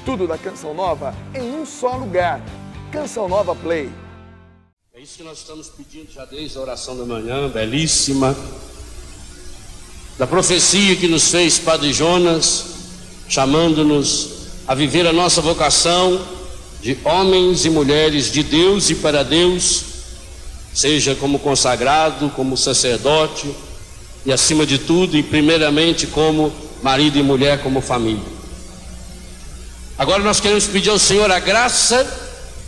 Tudo da Canção Nova em um só lugar. Canção Nova Play. É isso que nós estamos pedindo já desde a oração da manhã, belíssima, da profecia que nos fez Padre Jonas, chamando-nos a viver a nossa vocação de homens e mulheres de Deus e para Deus, seja como consagrado, como sacerdote e acima de tudo e primeiramente como marido e mulher, como família. Agora nós queremos pedir ao Senhor a graça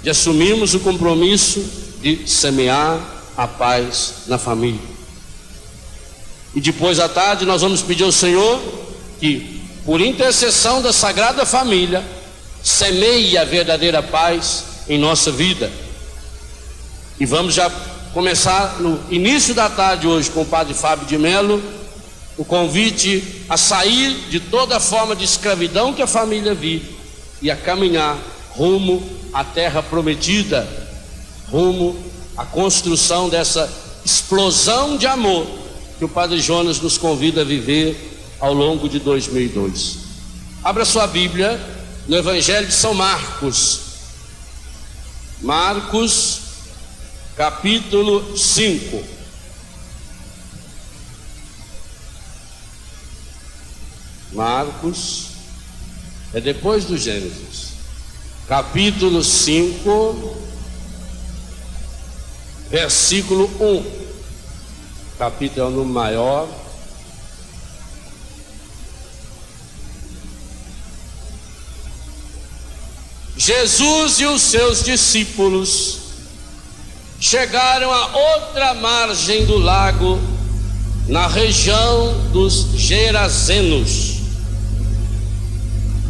de assumirmos o compromisso de semear a paz na família. E depois à tarde nós vamos pedir ao Senhor que, por intercessão da Sagrada Família, semeie a verdadeira paz em nossa vida. E vamos já começar no início da tarde hoje com o Padre Fábio de Mello, o convite a sair de toda forma de escravidão que a família vive e a caminhar rumo à terra prometida, rumo à construção dessa explosão de amor que o Padre Jonas nos convida a viver ao longo de 2002. Abra sua Bíblia no Evangelho de São Marcos. Marcos, capítulo 5. Marcos é depois do Gênesis. Capítulo 5, versículo 1. Capítulo é o número maior. Jesus e os seus discípulos chegaram à outra margem do lago, na região dos Gerazenos.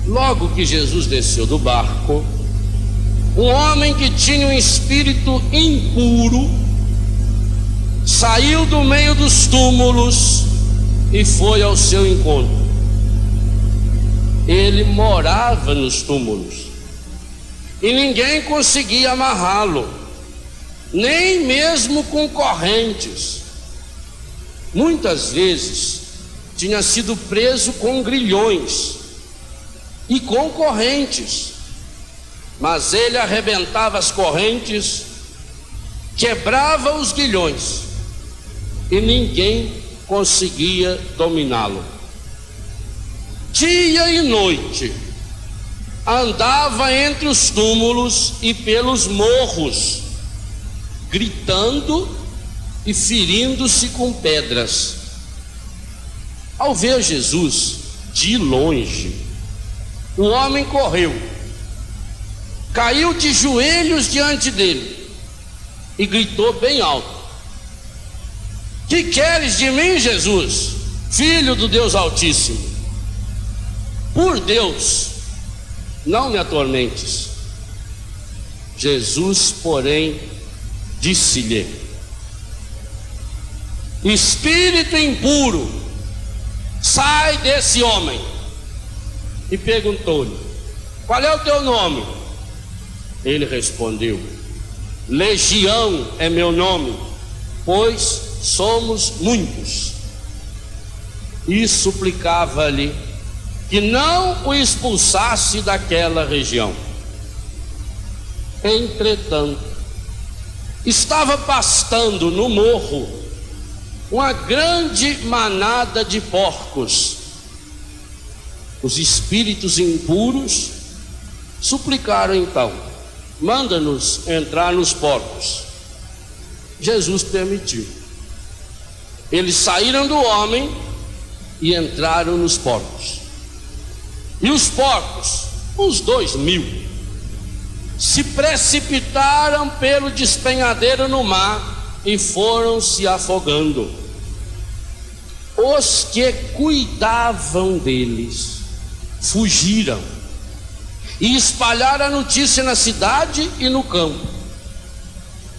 Logo que Jesus desceu do barco, um homem que tinha um espírito impuro saiu do meio dos túmulos e foi ao seu encontro. Ele morava nos túmulos e ninguém conseguia amarrá-lo, nem mesmo com correntes. Muitas vezes tinha sido preso com grilhões e com correntes, mas ele arrebentava as correntes, quebrava os grilhões e ninguém conseguia dominá-lo. Dia e noite andava entre os túmulos e pelos morros, gritando e ferindo-se com pedras. Ao ver Jesus de longe, o homem correu, caiu de joelhos diante dele e gritou bem alto: que queres de mim, Jesus, Filho do Deus Altíssimo? Por Deus, não me atormentes. Jesus, porém, disse-lhe: espírito impuro, sai desse homem. E perguntou-lhe: qual é o teu nome? Ele respondeu: Legião é meu nome, pois somos muitos. E suplicava-lhe que não o expulsasse daquela região. Entretanto, estava pastando no morro uma grande manada de porcos. Os espíritos impuros suplicaram então: manda-nos entrar nos porcos. Jesus permitiu. Eles saíram do homem e entraram nos porcos. E os porcos, uns 2.000, se precipitaram pelo despenhadeiro no mar e foram se afogando. Os que cuidavam deles fugiram e espalharam a notícia na cidade e no campo.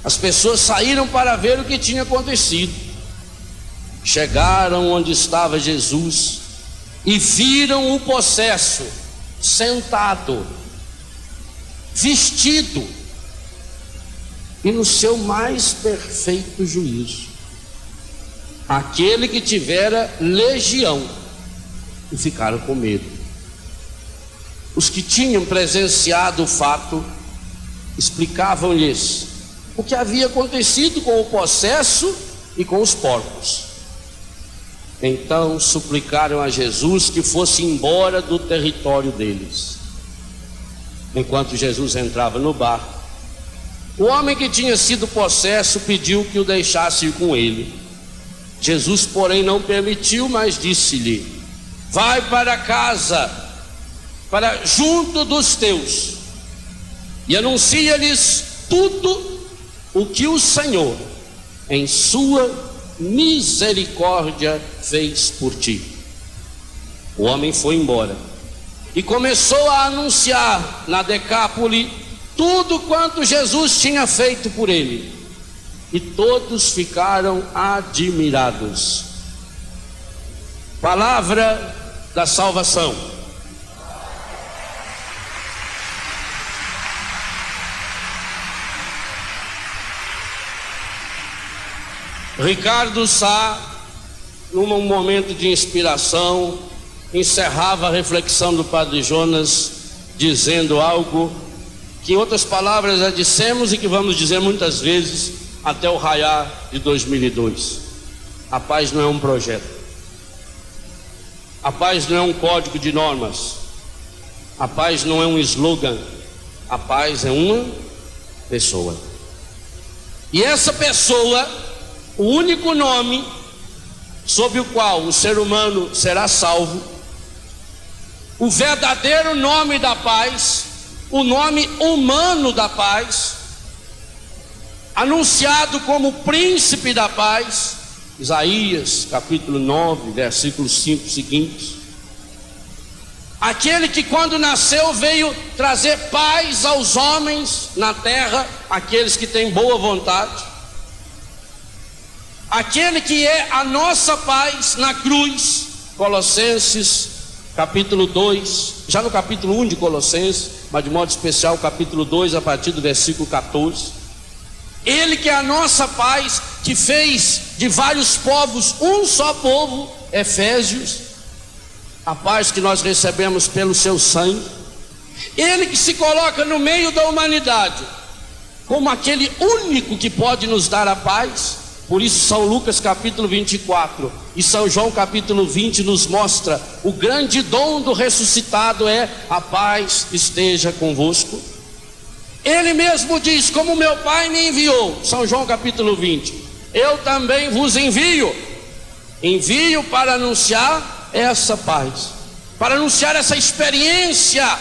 As pessoas saíram para ver o que tinha acontecido. Chegaram onde estava Jesus e viram o possesso sentado, vestido e no seu mais perfeito juízo, aquele que tivera legião, e ficaram com medo. os que tinham presenciado o fato explicavam-lhes o que havia acontecido com o possesso e com os porcos. Então suplicaram a Jesus que fosse embora do território deles. Enquanto Jesus entrava no barco, o homem que tinha sido possesso pediu que o deixasse ir com ele. Jesus, porém, não permitiu, mas disse-lhe: vai para casa, para junto dos teus, e anuncia-lhes tudo o que o Senhor, em sua misericórdia, fez por ti. O homem foi embora e começou a anunciar na Decápole tudo quanto Jesus tinha feito por ele, e todos ficaram admirados. Palavra da salvação. Ricardo Sá, num momento de inspiração, encerrava a reflexão do Padre Jonas dizendo algo que, em outras palavras, já dissemos e que vamos dizer muitas vezes até o raiar de 2002. A paz não é um projeto, a paz não é um código de normas, a paz não é um slogan, a paz é uma pessoa. E essa pessoa, o único nome sob o qual o ser humano será salvo, o verdadeiro nome da paz, o nome humano da paz, anunciado como príncipe da paz, Isaías capítulo 9, versículos 5 seguintes, aquele que quando nasceu veio trazer paz aos homens na terra, aqueles que têm boa vontade, aquele que é a nossa paz na cruz, Colossenses capítulo 2, já no capítulo 1 de Colossenses, mas de modo especial capítulo 2, a partir do versículo 14, ele que é a nossa paz, que fez de vários povos um só povo, Efésios, a paz que nós recebemos pelo seu sangue, ele que se coloca no meio da humanidade, como aquele único que pode nos dar a paz. Por isso São Lucas capítulo 24 e São João capítulo 20 nos mostra o grande dom do ressuscitado é: a paz esteja convosco. Ele mesmo diz: como meu Pai me enviou, São João capítulo 20, eu também vos envio para anunciar essa paz, para anunciar essa experiência.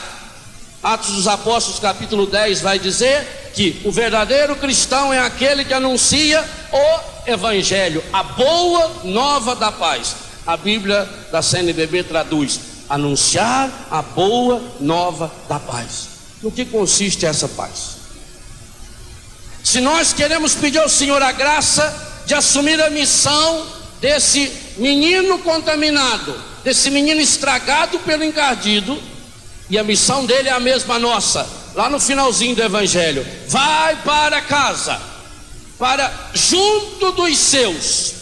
Atos dos Apóstolos capítulo 10 vai dizer que o verdadeiro cristão é aquele que anuncia o Evangelho, a boa nova da paz. A Bíblia da CNBB traduz: anunciar a boa nova da paz. No que consiste essa paz? Se nós queremos pedir ao Senhor a graça de assumir a missão desse menino contaminado, desse menino estragado pelo encardido, e a missão dele é a mesma nossa, lá no finalzinho do Evangelho: vai para casa, para junto dos seus,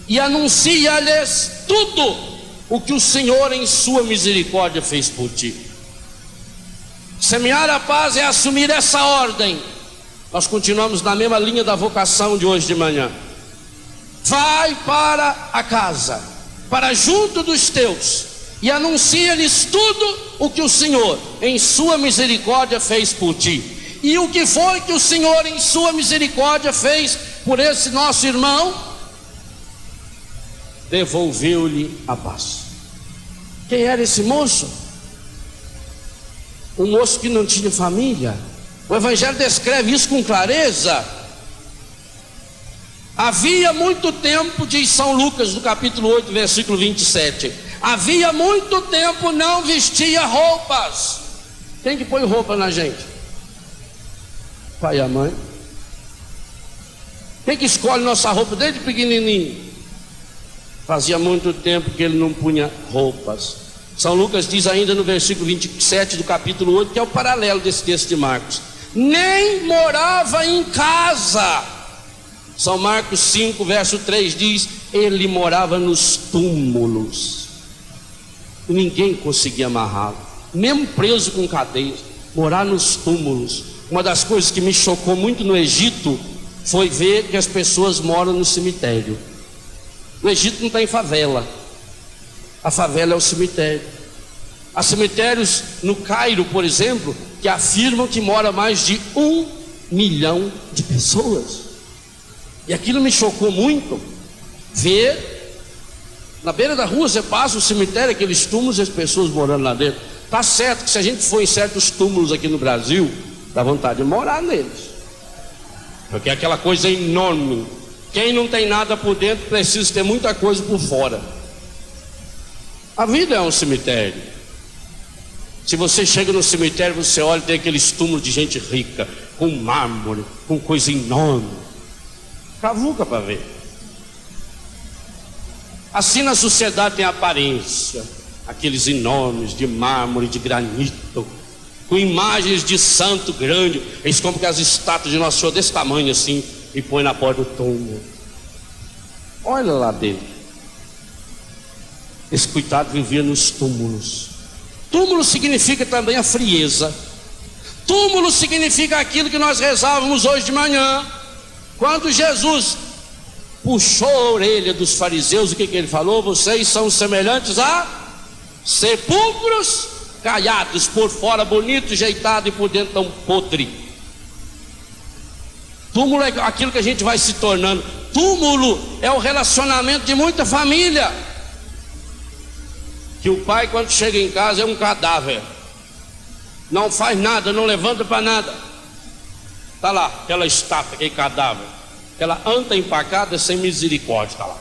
e anuncia-lhes tudo o que o Senhor em sua misericórdia fez por ti. Semear a paz é assumir essa ordem. Nós continuamos na mesma linha da vocação de hoje de manhã. Vai para a casa, para junto dos teus, e anuncia-lhes tudo o que o Senhor em sua misericórdia fez por ti. E o que foi que o Senhor em sua misericórdia fez por esse nosso irmão? Devolveu-lhe a paz. Quem era esse moço? Um moço que não tinha família. O Evangelho descreve isso com clareza. Havia muito tempo, diz São Lucas no capítulo 8, versículo 27, havia muito tempo não vestia roupas. Quem que põe roupa na gente? Pai e a mãe. Quem que escolhe nossa roupa desde pequenininho? Fazia muito tempo que ele não punha roupas. São Lucas diz ainda no versículo 27 do capítulo 8, que é o paralelo desse texto de Marcos: nem morava em casa. São Marcos 5, verso 3 diz: ele morava nos túmulos, ninguém conseguia amarrá-lo. mesmo preso com cadeias, morar nos túmulos. Uma das coisas que me chocou muito no Egito foi ver que as pessoas moram no cemitério. No Egito não tem favela, a favela é o cemitério. Há cemitérios no Cairo, por exemplo, que afirmam que mora mais de 1 milhão de pessoas. E aquilo me chocou muito, ver na beira da rua, você passa o cemitério, aqueles túmulos e as pessoas morando lá dentro. Tá certo que se a gente for em certos túmulos aqui no Brasil, dá vontade de morar neles, porque é aquela coisa enorme. Quem não tem nada por dentro precisa ter muita coisa por fora. A vida é um cemitério. Se você chega no cemitério, você olha, tem aqueles túmulos de gente rica, com mármore, com coisa enorme. Cavuca para ver. Assim na sociedade tem aparência, aqueles enormes de mármore, de granito, com imagens de santo grande. Eles compram as estátuas de Nosso Senhor desse tamanho assim e põe na porta do túmulo. Olha lá dentro. Esse coitado vivia nos túmulos. Túmulo significa também a frieza. Túmulo significa aquilo que nós rezávamos hoje de manhã, quando Jesus puxou a orelha dos fariseus. O que ele falou? Vocês são semelhantes a sepulcros caiados, por fora bonito, jeitado, e por dentro tão podre. Túmulo é aquilo que a gente vai se tornando. Túmulo é o relacionamento de muita família, que o pai, quando chega em casa, é um cadáver, não faz nada, não levanta para nada. Está lá, aquela estátua, aquele cadáver, aquela anta empacada sem misericórdia, está lá.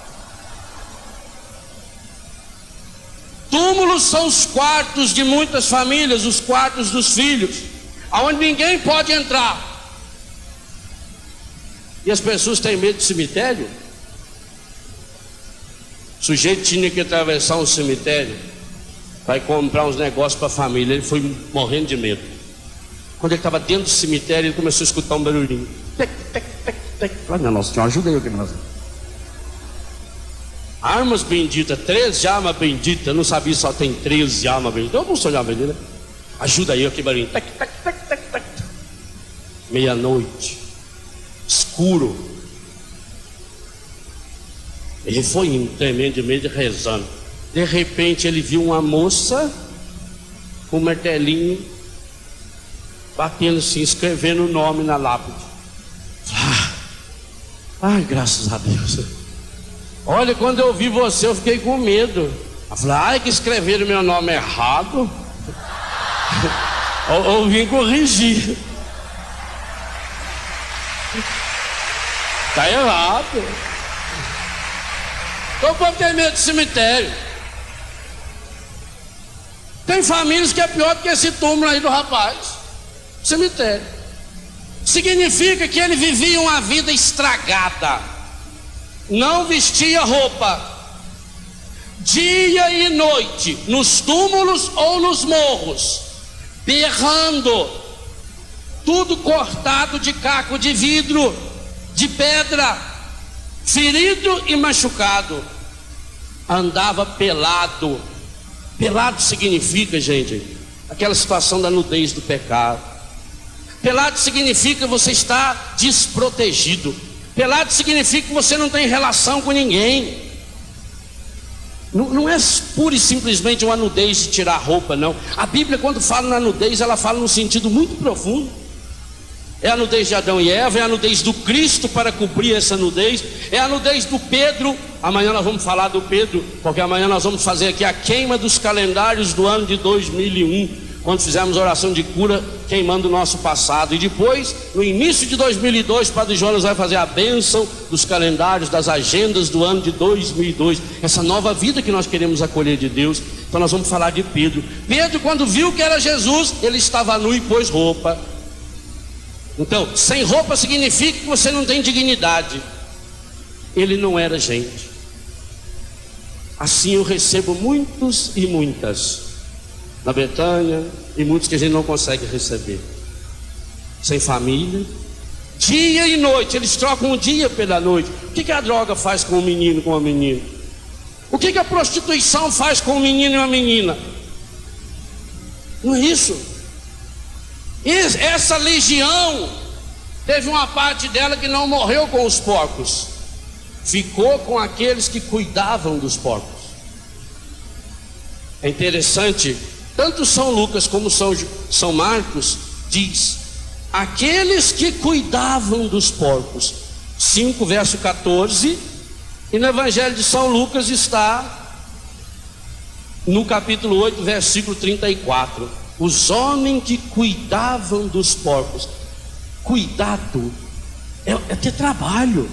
Túmulos são os quartos de muitas famílias, os quartos dos filhos, aonde ninguém pode entrar. E as pessoas têm medo de cemitério. O sujeito tinha que atravessar um cemitério, vai comprar uns negócios para a família. Ele foi morrendo de medo. Quando ele estava dentro do cemitério, ele começou a escutar um barulhinho. Tec, tec, tec, tec. Falei, minha Nossa Senhora, ajuda eu aqui, nós. Armas benditas, 13 armas benditas. Eu não sabia, só tem 13 armas benditas. Eu não sou de arma bendita. Ajuda aí, aqui barulhinho. Tec, tec, tec, tec, tec. Meia-noite, escuro. Ele foi indo, tremendo de medo, rezando. De repente ele viu uma moça com um martelinho batendo assim, escrevendo o nome na lápide. Ai, graças a Deus. Olha, quando eu vi você, eu fiquei com medo. Eu falei, ai, que escreveram meu nome errado. ou vim corrigir. Está errado. Então o povo tem medo de cemitério. Tem famílias que é pior do que esse túmulo aí do rapaz. Cemitério significa que ele vivia uma vida estragada, não vestia roupa, dia e noite, nos túmulos ou nos morros, berrando, tudo cortado de caco de vidro, de pedra, ferido e machucado, andava pelado. Pelado significa, gente, aquela situação da nudez do pecado. Pelado significa que você está desprotegido. Pelado significa que você não tem relação com ninguém. Não é pura e simplesmente uma nudez de tirar roupa, não. A Bíblia, quando fala na nudez, ela fala num sentido muito profundo. É a nudez de Adão e Eva, é a nudez do Cristo para cobrir essa nudez, é a nudez do Pedro. Amanhã nós vamos falar do Pedro, porque amanhã nós vamos fazer aqui a queima dos calendários do ano de 2001, quando fizemos a oração de cura, queimando o nosso passado. E depois, no início de 2002, o Padre Jonas vai fazer a bênção dos calendários, das agendas do ano de 2002, essa nova vida que nós queremos acolher de Deus. Então nós vamos falar de Pedro. Pedro, quando viu que era Jesus, ele estava nu e pôs roupa. Então, sem roupa significa que você não tem dignidade. Ele não era gente. Assim eu recebo muitos e muitas na Betânia, e muitos que a gente não consegue receber. Sem família, dia e noite, eles trocam o dia pela noite. O que a droga faz com um menino, com uma menina? O que a prostituição faz com um menino e uma menina? Não é isso? Essa legião teve uma parte dela que não morreu com os porcos, ficou com aqueles que cuidavam dos porcos. É interessante, tanto São Lucas como São Marcos diz: aqueles que cuidavam dos porcos. 5 verso 14. E no Evangelho de São Lucas está no capítulo 8 versículo 34. Os homens que cuidavam dos porcos. Cuidado é ter trabalho.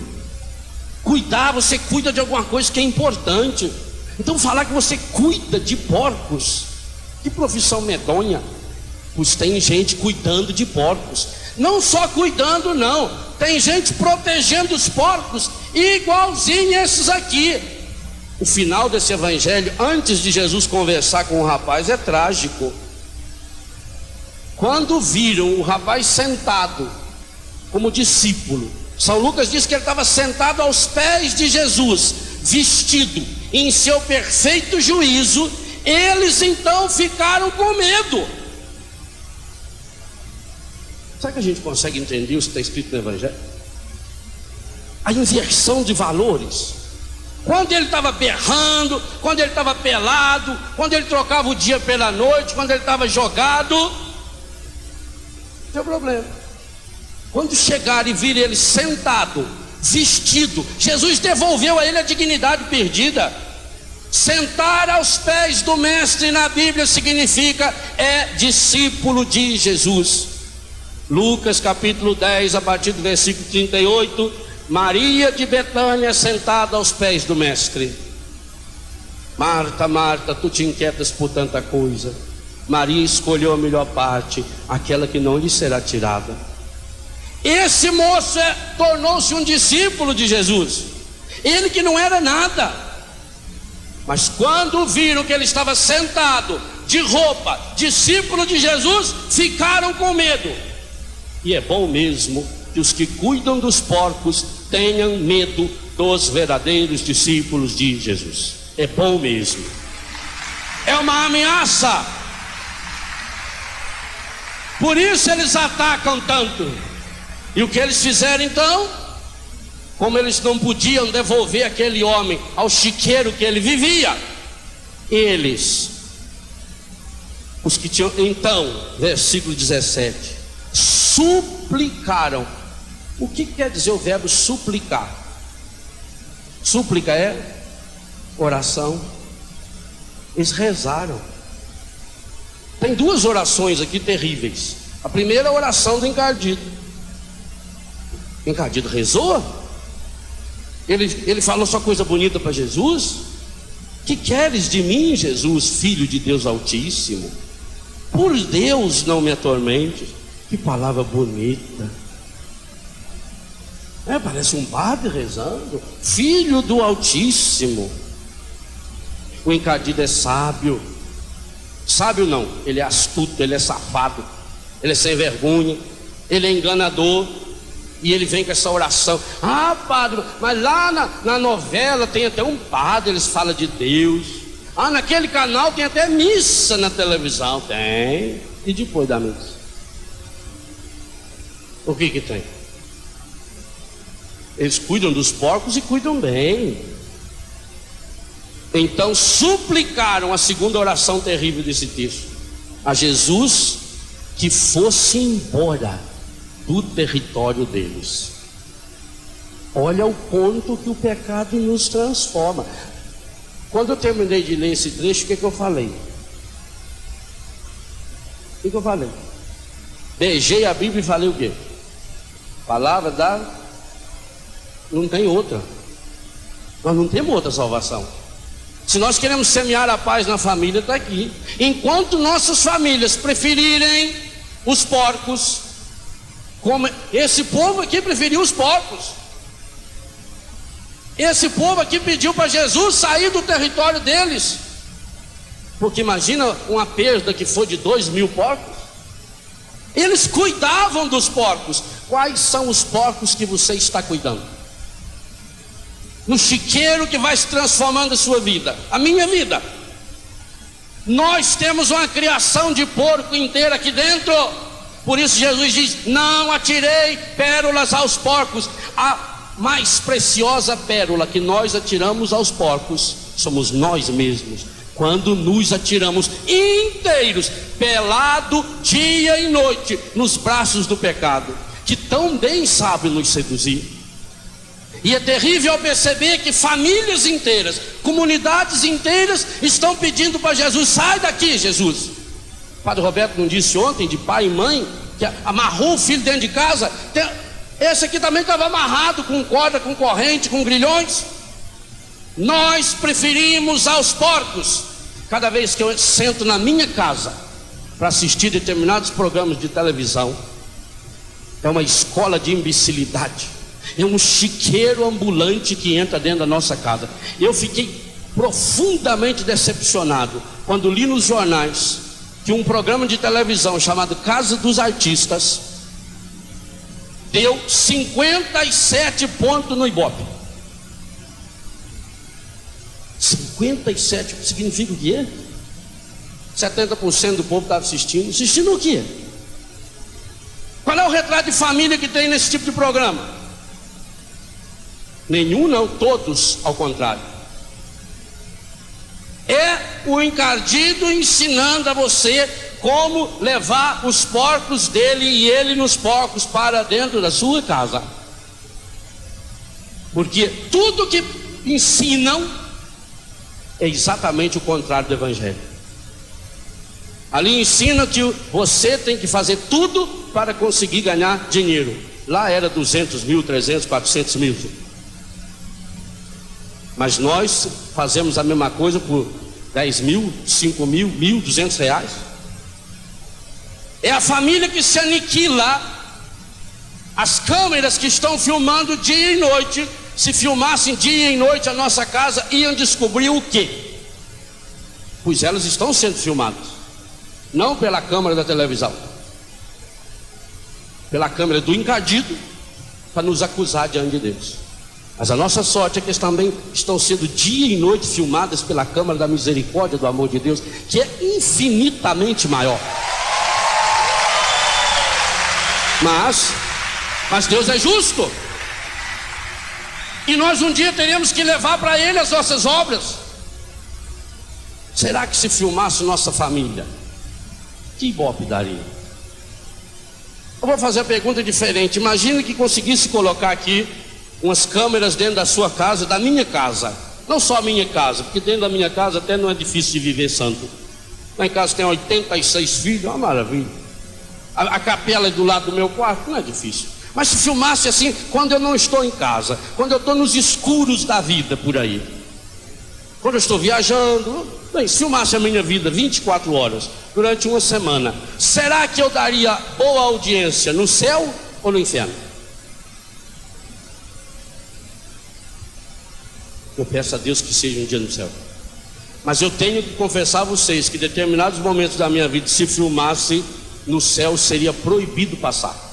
Cuidar, você cuida de alguma coisa que é importante. Então falar que você cuida de porcos, que profissão medonha. Pois tem gente cuidando de porcos. Não só cuidando não, tem gente protegendo os porcos, igualzinho esses aqui. O final desse evangelho, antes de Jesus conversar com o rapaz, é trágico. Quando viram o rapaz sentado como discípulo, São Lucas diz que ele estava sentado aos pés de Jesus, vestido em seu perfeito juízo. Eles então ficaram com medo. Será que a gente consegue entender o que está escrito no Evangelho? A inversão de valores. Quando ele estava berrando, quando ele estava pelado, quando ele trocava o dia pela noite, quando ele estava jogado, não tem problema. Quando chegaram e viram ele sentado, vestido, Jesus devolveu a ele a dignidade perdida. Sentar aos pés do mestre na Bíblia significa discípulo de Jesus. Lucas capítulo 10, a partir do versículo 38. Maria de Betânia sentada aos pés do mestre. Marta, Marta, tu te inquietas por tanta coisa. Maria escolheu a melhor parte, aquela que não lhe será tirada. Esse moço tornou-se um discípulo de Jesus. Ele que não era nada, mas quando viram que ele estava sentado de roupa, discípulo de Jesus, ficaram com medo. E é bom mesmo que os que cuidam dos porcos tenham medo dos verdadeiros discípulos de Jesus. É bom mesmo. É uma ameaça. Por isso eles atacam tanto. E o que eles fizeram então? Como eles não podiam devolver aquele homem ao chiqueiro que ele vivia, eles, os que tinham, então, versículo 17, suplicaram. O que quer dizer o verbo suplicar? Súplica é oração. Eles rezaram. Tem duas orações aqui terríveis. A primeira é a oração do encardido. O encardido rezou. Ele falou só coisa bonita para Jesus. Que queres de mim, Jesus, filho de Deus Altíssimo? Por Deus não me atormente. Que palavra bonita. Parece um padre rezando. Filho do Altíssimo. O encardido é sábio. Sábio não, ele é astuto, ele é safado, ele é sem vergonha, ele é enganador. E ele vem com essa oração. Ah, padre, mas lá na novela tem até um padre, eles falam de Deus. Ah, naquele canal tem até missa na televisão. Tem. E depois da missa? O que tem? Eles cuidam dos porcos e cuidam bem. Então suplicaram a segunda oração terrível desse texto, a Jesus que fosse embora do território deles. Olha o ponto que o pecado nos transforma. Quando eu terminei de ler esse trecho, o que eu falei? O que eu falei? Beijei a Bíblia e falei o quê? Palavra da... Não tem outra. Nós não temos outra salvação. Se nós queremos semear a paz na família, está aqui. Enquanto nossas famílias preferirem os porcos, como esse povo aqui preferiu os porcos. Esse povo aqui pediu para Jesus sair do território deles. Porque imagina uma perda que foi de 2.000 porcos. Eles cuidavam dos porcos. Quais são os porcos que você está cuidando? No chiqueiro que vai se transformando a sua vida, a minha vida. Nós temos uma criação de porco inteira aqui dentro. Por isso Jesus diz: não atirei pérolas aos porcos. A mais preciosa pérola que nós atiramos aos porcos somos nós mesmos, quando nos atiramos inteiros, pelado, dia e noite, nos braços do pecado, que tão bem sabe nos seduzir. E é terrível perceber que famílias inteiras, comunidades inteiras estão pedindo para Jesus: sai daqui, Jesus. O Padre Roberto não disse ontem de pai e mãe que amarrou o filho dentro de casa? Esse aqui também estava amarrado com corda, com corrente, com grilhões. Nós preferimos aos porcos. Cada vez que eu sento na minha casa para assistir determinados programas de televisão, é uma escola de imbecilidade, é um chiqueiro ambulante que entra dentro da nossa casa. Eu fiquei profundamente decepcionado quando li nos jornais que um programa de televisão chamado Casa dos Artistas deu 57 pontos no Ibope. 57 significa o quê? 70% do povo estava assistindo. Assistindo o quê? Qual é o retrato de família que tem nesse tipo de programa? Nenhum, não, todos ao contrário. É o encardido ensinando a você como levar os porcos dele e ele nos porcos para dentro da sua casa. Porque tudo que ensinam é exatamente o contrário do Evangelho. Ali ensina que você tem que fazer tudo para conseguir ganhar dinheiro. Lá era 200 mil, 300, 400 mil. Mas nós fazemos a mesma coisa por 10 mil, 5 mil, 1.200 reais. É a família que se aniquila. As câmeras que estão filmando dia e noite, se filmassem dia e noite a nossa casa, iam descobrir o quê? Pois elas estão sendo filmadas, não pela câmera da televisão, pela câmera do encardido, para nos acusar diante de Deus. Mas a nossa sorte é que eles também estão sendo dia e noite filmadas pela câmera da misericórdia, do amor de Deus, que é infinitamente maior. Mas Deus é justo. E nós um dia teremos que levar para Ele as nossas obras. Será que se filmasse nossa família, que ibope daria? Eu vou fazer a pergunta diferente. Imagine que conseguisse colocar aqui umas câmeras dentro da sua casa, da minha casa. Não só a minha casa, porque dentro da minha casa até não é difícil de viver santo. Lá em casa tem 86 filhos, é uma maravilha. A capela é do lado do meu quarto, não é difícil. Mas se filmasse assim, quando eu não estou em casa, quando eu estou nos escuros da vida por aí, quando eu estou viajando, bem, se filmasse a minha vida 24 horas, durante uma semana, será que eu daria boa audiência no céu ou no inferno? Eu peço a Deus que seja um dia no céu. Mas eu tenho que confessar a vocês que determinados momentos da minha vida, se filmasse no céu, seria proibido passar.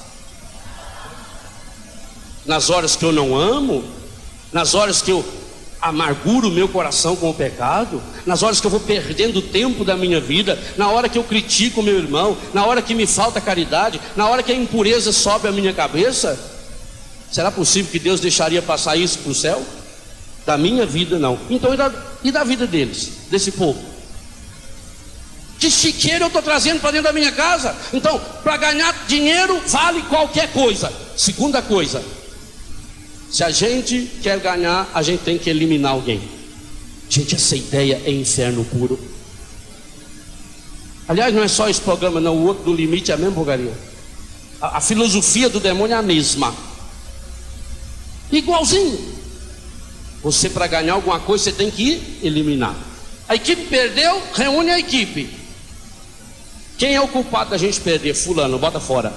Nas horas que eu não amo, nas horas que eu amarguro o meu coração com o pecado, nas horas que eu vou perdendo o tempo da minha vida, na hora que eu critico o meu irmão, na hora que me falta caridade, na hora que a impureza sobe a minha cabeça, será possível que Deus deixaria passar isso para o céu? Da minha vida não. Então e da vida deles, desse povo? Que chiqueiro eu estou trazendo para dentro da minha casa? Então, para ganhar dinheiro vale qualquer coisa. Segunda coisa, se a gente quer ganhar, a gente tem que eliminar alguém. Gente, essa ideia é inferno puro. Aliás, não é só esse programa não, o outro do limite é a mesma porcaria. A filosofia do demônio é a mesma. Igualzinho. Você, para ganhar alguma coisa, você tem que eliminar. A equipe perdeu, reúne a equipe. Quem é o culpado da gente perder? Fulano, bota fora.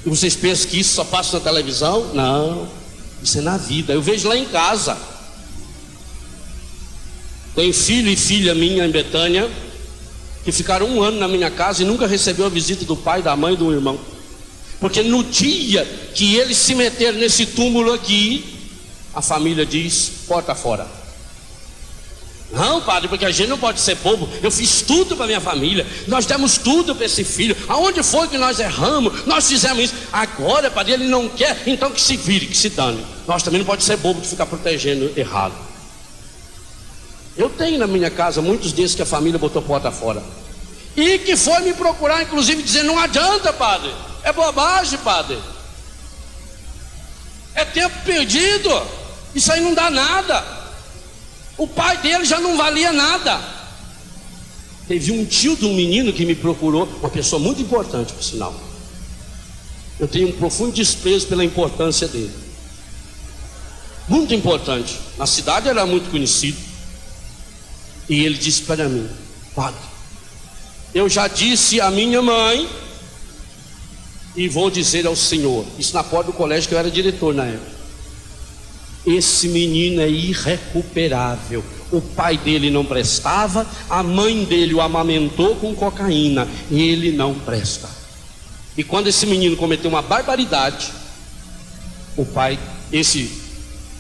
E vocês pensam que isso só passa na televisão? Não, isso é na vida. Eu vejo lá em casa. Tem filho e filha minha em Betânia que ficaram 1 ano na minha casa e nunca recebeu a visita do pai, da mãe e do irmão. Porque no dia que eles se meteram nesse túmulo aqui, a família diz: porta fora. Não, padre, porque a gente não pode ser bobo. Eu fiz tudo para minha família, nós demos tudo para esse filho. Aonde foi que nós erramos? Nós fizemos isso. Agora, padre, ele não quer, então que se vire, que se dane. Nós também não pode ser bobo de ficar protegendo errado. Eu tenho na minha casa muitos desses que a família botou porta fora, e que foi me procurar, inclusive, dizer: não adianta, padre, é bobagem, padre, é tempo perdido, isso aí não dá nada. O pai dele já não valia nada. Teve um tio de um menino que me procurou, uma pessoa muito importante, por sinal. Eu tenho um profundo desprezo pela importância dele, muito importante, na cidade era muito conhecido. E ele disse para mim: padre, eu já disse à minha mãe e vou dizer ao senhor, isso na porta do colégio que eu era diretor na época: esse menino é irrecuperável. O pai dele não prestava, a mãe dele o amamentou com cocaína, e ele não presta. E quando esse menino cometeu uma barbaridade, o pai, esse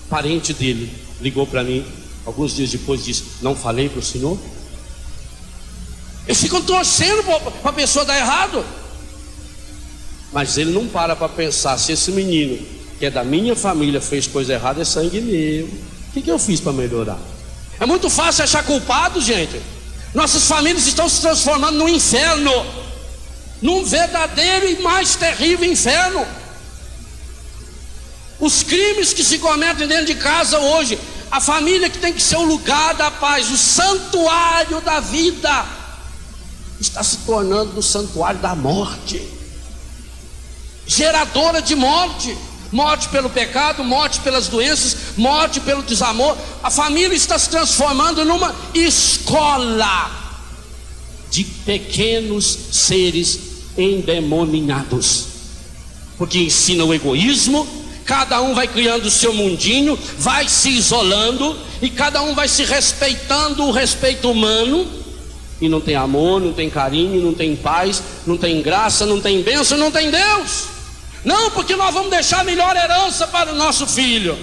parente dele, ligou para mim alguns dias depois e disse: não falei para o senhor? Eles ficam torcendo para a pessoa dar errado, mas ele não para pensar: se esse menino que é da minha família fez coisa errada, é sangue meu, o que eu fiz para melhorar? É muito fácil achar culpado, gente. Nossas famílias estão se transformando num inferno, num verdadeiro e mais terrível inferno. Os crimes que se cometem dentro de casa hoje, a família que tem que ser o lugar da paz, o santuário da vida, está se tornando o santuário da morte, geradora de morte. Morte pelo pecado, morte pelas doenças, morte pelo desamor. A família está se transformando numa escola de pequenos seres endemoniados, porque ensina o egoísmo. Cada um vai criando o seu mundinho, vai se isolando, e cada um vai se respeitando o respeito humano, e não tem amor, não tem carinho, não tem paz, não tem graça, não tem bênção, não tem Deus. Não, porque nós vamos deixar a melhor herança para o nosso filho,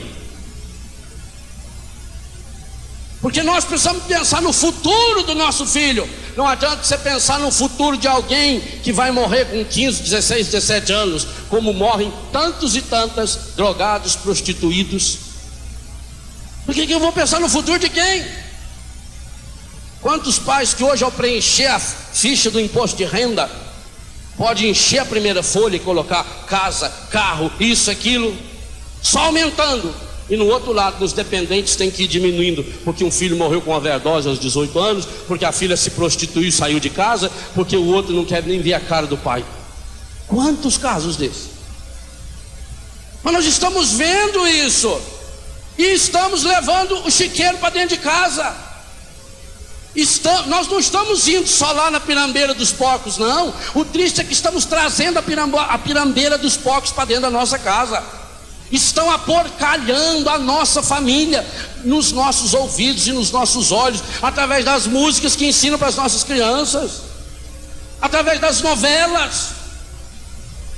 porque nós precisamos pensar no futuro do nosso filho. Não adianta você pensar no futuro de alguém que vai morrer com 15, 16, 17 anos, como morrem tantos e tantas drogados, prostituídos. Por que eu vou pensar no futuro de quem? Quantos pais que hoje, ao preencher a ficha do imposto de renda, pode encher a primeira folha e colocar casa, carro, isso, aquilo, só aumentando, e no outro lado, nos dependentes, tem que ir diminuindo, porque um filho morreu com overdose aos 18 anos, porque a filha se prostituiu e saiu de casa, porque o outro não quer nem ver a cara do pai. Quantos casos desses? Mas nós estamos vendo isso, e estamos levando o chiqueiro para dentro de casa. Nós não estamos indo só lá na pirambeira dos porcos, não. O triste é que estamos trazendo a pirambeira dos porcos para dentro da nossa casa. Estão aporcalhando a nossa família nos nossos ouvidos e nos nossos olhos, através das músicas que ensinam para as nossas crianças, através das novelas.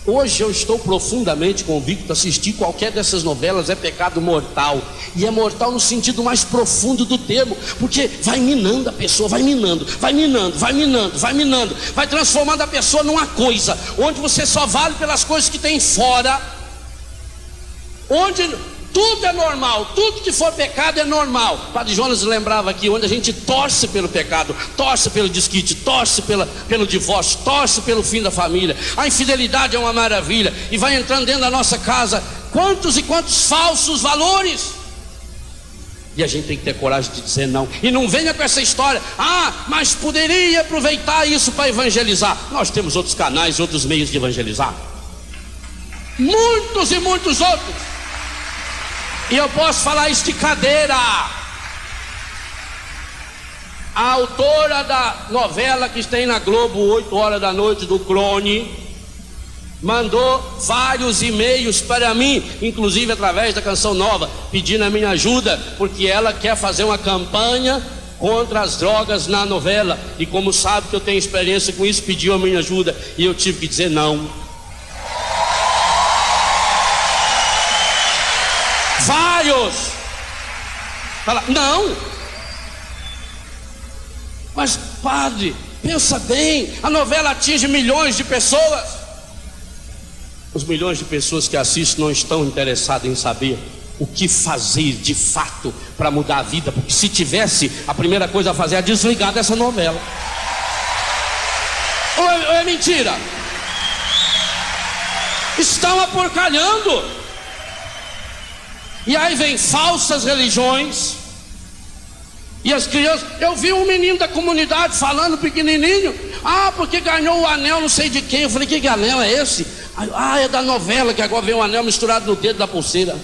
Hoje eu estou profundamente convicto: assistir qualquer dessas novelas é pecado mortal. E é mortal no sentido mais profundo do termo, porque vai minando a pessoa, vai minando, vai minando, vai minando, vai minando, vai transformando a pessoa numa coisa, onde você só vale pelas coisas que tem fora, onde tudo é normal, tudo que for pecado é normal. Padre Jonas lembrava aqui, onde a gente torce pelo pecado, torce pelo desquite, torce pelo divórcio, torce pelo fim da família. A infidelidade é uma maravilha, e vai entrando dentro da nossa casa quantos e quantos falsos valores, e a gente tem que ter coragem de dizer não. E não venha com essa história: mas poderia aproveitar isso para evangelizar. Nós temos outros canais, outros meios de evangelizar, muitos e muitos outros. E eu posso falar isso de cadeira. A autora da novela que tem na Globo, 8 horas da noite, do Clone, mandou vários e-mails para mim, inclusive através da Canção Nova, pedindo a minha ajuda, porque ela quer fazer uma campanha contra as drogas na novela. E como sabe que eu tenho experiência com isso, pediu a minha ajuda, e eu tive que dizer não. Vários. Fala, não. Mas padre, pensa bem, a novela atinge milhões de pessoas. Os milhões de pessoas que assistem não estão interessadas em saber o que fazer de fato para mudar a vida, porque se tivesse, a primeira coisa a fazer é desligar dessa novela. Ou é mentira? Estão aporcalhando. E aí vem falsas religiões. E as crianças, eu vi um menino da comunidade falando pequenininho, porque ganhou o anel não sei de quem. Eu falei, que anel é esse? É da novela, que agora vem um anel misturado no dedo da pulseira.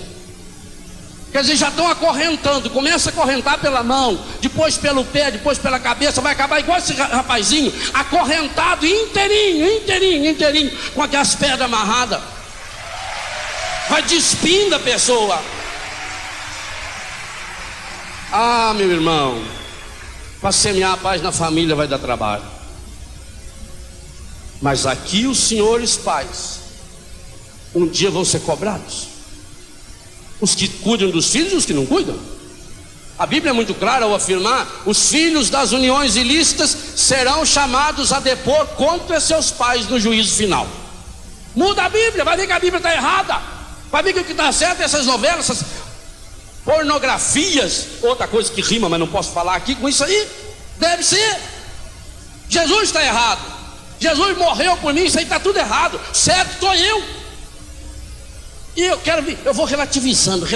Quer dizer, já estão acorrentando. Começa a acorrentar pela mão, depois pelo pé, depois pela cabeça. Vai acabar igual esse rapazinho, acorrentado inteirinho, com aquelas pedras amarradas. Vai despindo a pessoa. Meu irmão, para semear a paz na família vai dar trabalho. Mas aqui os senhores pais um dia vão ser cobrados. Os que cuidam dos filhos e os que não cuidam. A Bíblia é muito clara ao afirmar: os filhos das uniões ilícitas serão chamados a depor contra seus pais no juízo final. Muda a Bíblia, vai ver que a Bíblia está errada. Vai ver que o que está certo é essas novelas, essas pornografias. Outra coisa que rima, mas não posso falar aqui com isso aí. Deve ser. Jesus está errado. Jesus morreu por mim, isso aí está tudo errado. Certo estou eu. E eu vou relativizando.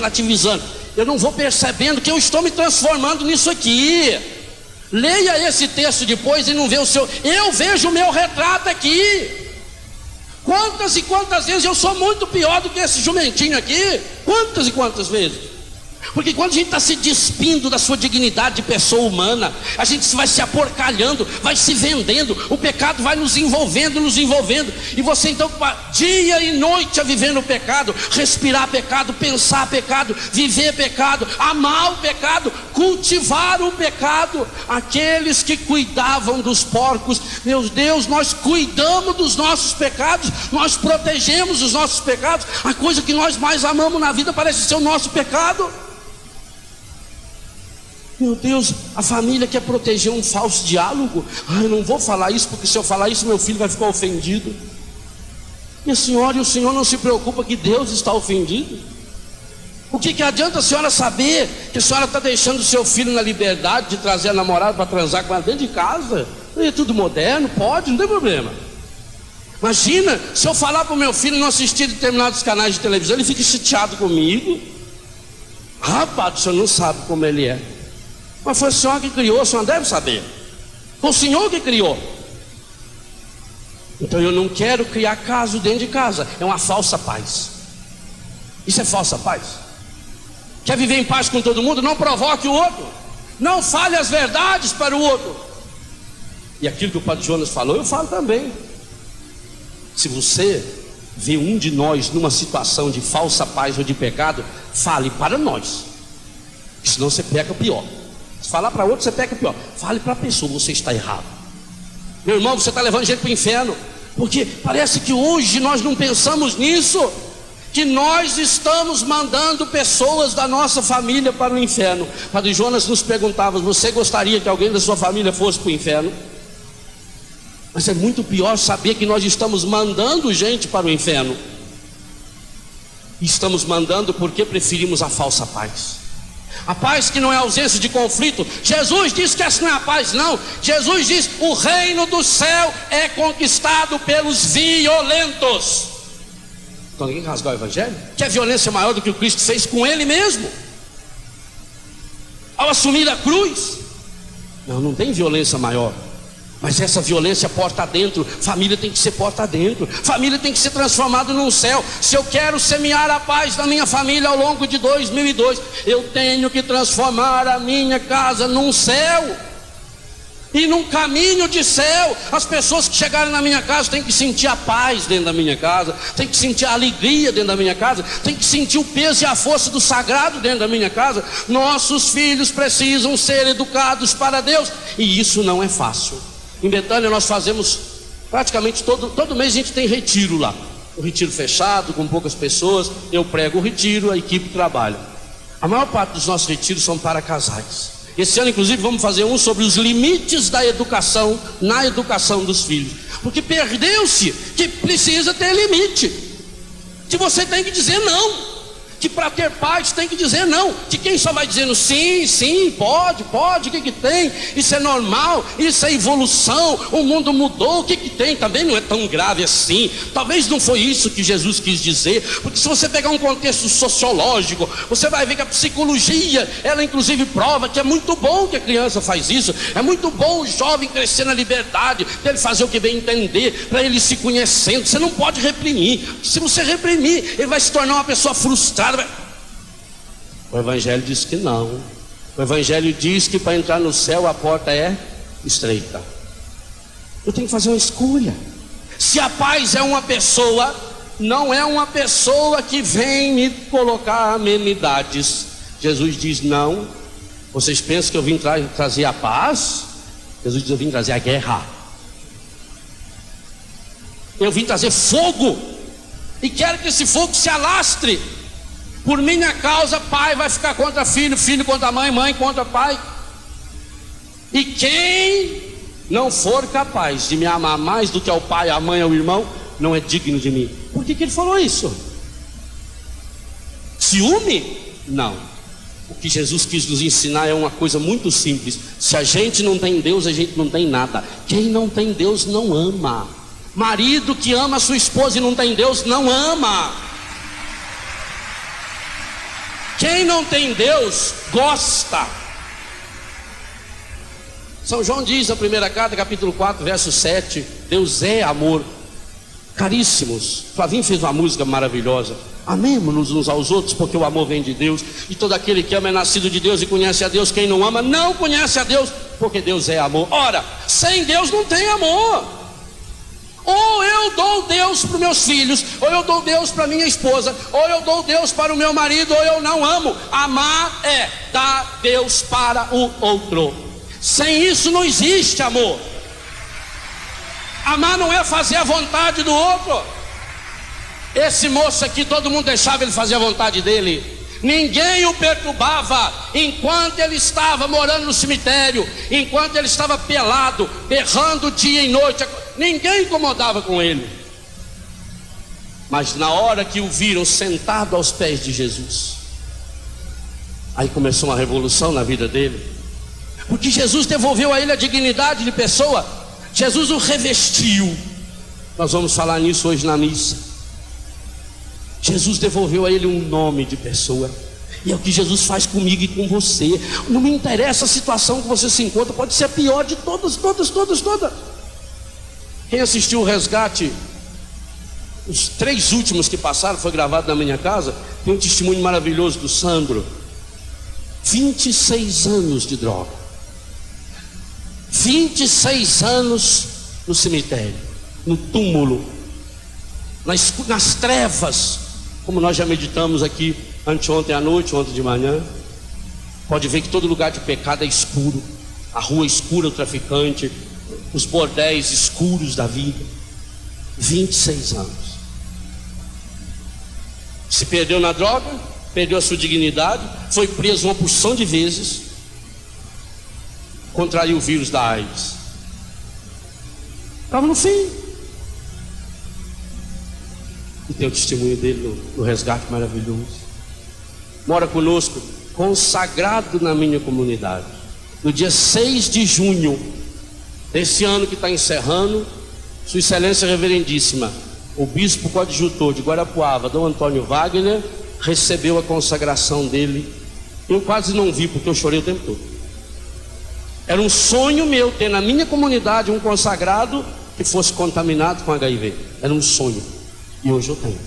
Eu não vou percebendo que eu estou me transformando nisso aqui. Leia esse texto depois e não vê o seu. Eu vejo o meu retrato aqui. Quantas e quantas vezes eu sou muito pior do que esse jumentinho aqui? Quantas e quantas vezes? Porque quando a gente está se despindo da sua dignidade de pessoa humana, a gente vai se aporcalhando, vai se vendendo, o pecado vai nos envolvendo, e você então dia e noite a viver no pecado, respirar pecado, pensar pecado, viver pecado, amar o pecado, cultivar o pecado. Aqueles que cuidavam dos porcos, meu Deus, nós cuidamos dos nossos pecados, nós protegemos os nossos pecados. A coisa que nós mais amamos na vida parece ser o nosso pecado. Meu Deus, a família quer proteger um falso diálogo. Eu não vou falar isso, porque se eu falar isso meu filho vai ficar ofendido. E a senhora e o senhor não se preocupa que Deus está ofendido? O que adianta a senhora saber que a senhora está deixando o seu filho na liberdade de trazer a namorada para transar com ela dentro de casa? É tudo moderno, pode, não tem problema. Imagina, se eu falar para o meu filho não assistir determinados canais de televisão, ele fica chateado comigo. Rapaz, o senhor não sabe como ele é. Mas foi o senhor que criou, o senhor deve saber. Foi o senhor que criou. Então eu não quero criar caso dentro de casa. É uma falsa paz. Isso é falsa paz. Quer viver em paz com todo mundo? Não provoque o outro. Não fale as verdades para o outro. E aquilo que o padre Jonas falou, eu falo também. Se você vê um de nós numa situação de falsa paz ou de pecado, fale para nós. Senão você peca pior. Se falar para outro, você peca pior. Fale para a pessoa: você está errado. Meu irmão, você está levando gente para o inferno. Porque parece que hoje nós não pensamos nisso, que nós estamos mandando pessoas da nossa família para o inferno. Padre Jonas nos perguntava: você gostaria que alguém da sua família fosse para o inferno? Mas é muito pior saber que nós estamos mandando gente para o inferno. E estamos mandando porque preferimos a falsa paz. A paz que não é ausência de conflito. Jesus diz que essa não é a paz, não. Jesus diz: o reino do céu é conquistado pelos violentos. Então ninguém rasgar o evangelho? Que a violência é maior do que o Cristo fez com ele mesmo ao assumir a cruz? Não tem violência maior. Mas essa violência porta dentro. Família tem que ser porta dentro. Família tem que ser transformada num céu. Se eu quero semear a paz na minha família ao longo de 2002, eu tenho que transformar a minha casa num céu e num caminho de céu. As pessoas que chegarem na minha casa têm que sentir a paz dentro da minha casa, têm que sentir a alegria dentro da minha casa, têm que sentir o peso e a força do sagrado dentro da minha casa. Nossos filhos precisam ser educados para Deus, e isso não é fácil. Em Betânia nós fazemos praticamente todo mês a gente tem retiro lá. Um retiro fechado, com poucas pessoas. Eu prego o retiro, a equipe trabalha. A maior parte dos nossos retiros são para casais. Esse ano, inclusive, vamos fazer um sobre os limites da educação, na educação dos filhos. Porque perdeu-se que precisa ter limite, que você tem que dizer não, que para ter paz tem que dizer não, que quem só vai dizendo sim, sim, pode, o que tem, isso é normal, isso é evolução, o mundo mudou, o que tem, também não é tão grave assim. Talvez não foi isso que Jesus quis dizer, porque se você pegar um contexto sociológico, você vai ver que a psicologia, ela inclusive prova que é muito bom que a criança faz isso, é muito bom o jovem crescer na liberdade, dele fazer o que bem entender, para ele se conhecendo. Você não pode reprimir, se você reprimir, ele vai se tornar uma pessoa frustrada. O Evangelho diz que não. O Evangelho diz que para entrar no céu a porta é estreita. Eu tenho que fazer uma escolha. Se a paz é uma pessoa, não é uma pessoa que vem me colocar amenidades. Jesus diz não. Vocês pensam que eu vim trazer a paz? Jesus diz: eu vim trazer a guerra. Eu vim trazer fogo, e quero que esse fogo se alastre. Por minha causa, pai vai ficar contra filho, filho contra mãe, mãe contra pai. E quem não for capaz de me amar mais do que ao pai, a mãe, ao irmão, não é digno de mim. Por que ele falou isso? Ciúme? Não. O que Jesus quis nos ensinar é uma coisa muito simples. Se a gente não tem Deus, a gente não tem nada. Quem não tem Deus não ama. Marido que ama a sua esposa e não tem Deus, não ama. Quem não tem Deus, gosta. São João diz na primeira carta, capítulo 4, verso 7, Deus é amor. Caríssimos, Flavinho fez uma música maravilhosa: amemo-nos uns aos outros, porque o amor vem de Deus, e todo aquele que ama é nascido de Deus e conhece a Deus. Quem não ama não conhece a Deus, porque Deus é amor. Ora, sem Deus não tem amor. Ou eu dou Deus para os meus filhos, ou eu dou Deus para minha esposa, ou eu dou Deus para o meu marido, ou eu não amo. Amar é dar Deus para o outro. Sem isso não existe amor. Amar não é fazer a vontade do outro. Esse moço aqui, todo mundo deixava ele fazer a vontade dele. Ninguém o perturbava enquanto ele estava morando no cemitério, enquanto ele estava pelado, berrando dia e noite. Ninguém incomodava com ele. Mas na hora que o viram sentado aos pés de Jesus, aí começou uma revolução na vida dele, porque Jesus devolveu a ele a dignidade de pessoa. Jesus o revestiu. Nós vamos falar nisso hoje na missa. Jesus devolveu a ele um nome de pessoa. E é o que Jesus faz comigo e com você. Não me interessa a situação que você se encontra, pode ser a pior de todas. Quem assistiu o resgate, os 3 últimos que passaram, foi gravado na minha casa, tem um testemunho maravilhoso do Sandro. 26 anos de droga, 26 anos no cemitério, no túmulo, nas trevas, como nós já meditamos aqui anteontem à noite, ontem de manhã. Pode ver que todo lugar de pecado é escuro, a rua escura, o traficante, os bordéis escuros da vida. 26 anos. Se perdeu na droga, perdeu a sua dignidade, foi preso uma porção de vezes, contraiu o vírus da AIDS, estava no fim. E tem o testemunho dele no resgate maravilhoso. Mora conosco, consagrado na minha comunidade. No dia 6 de junho desse ano que está encerrando, Sua Excelência Reverendíssima, o bispo coadjutor de Guarapuava, Dom Antônio Wagner, recebeu a consagração dele. Eu quase não vi, porque eu chorei o tempo todo. Era um sonho meu ter na minha comunidade um consagrado que fosse contaminado com HIV. Era um sonho. E hoje eu tenho.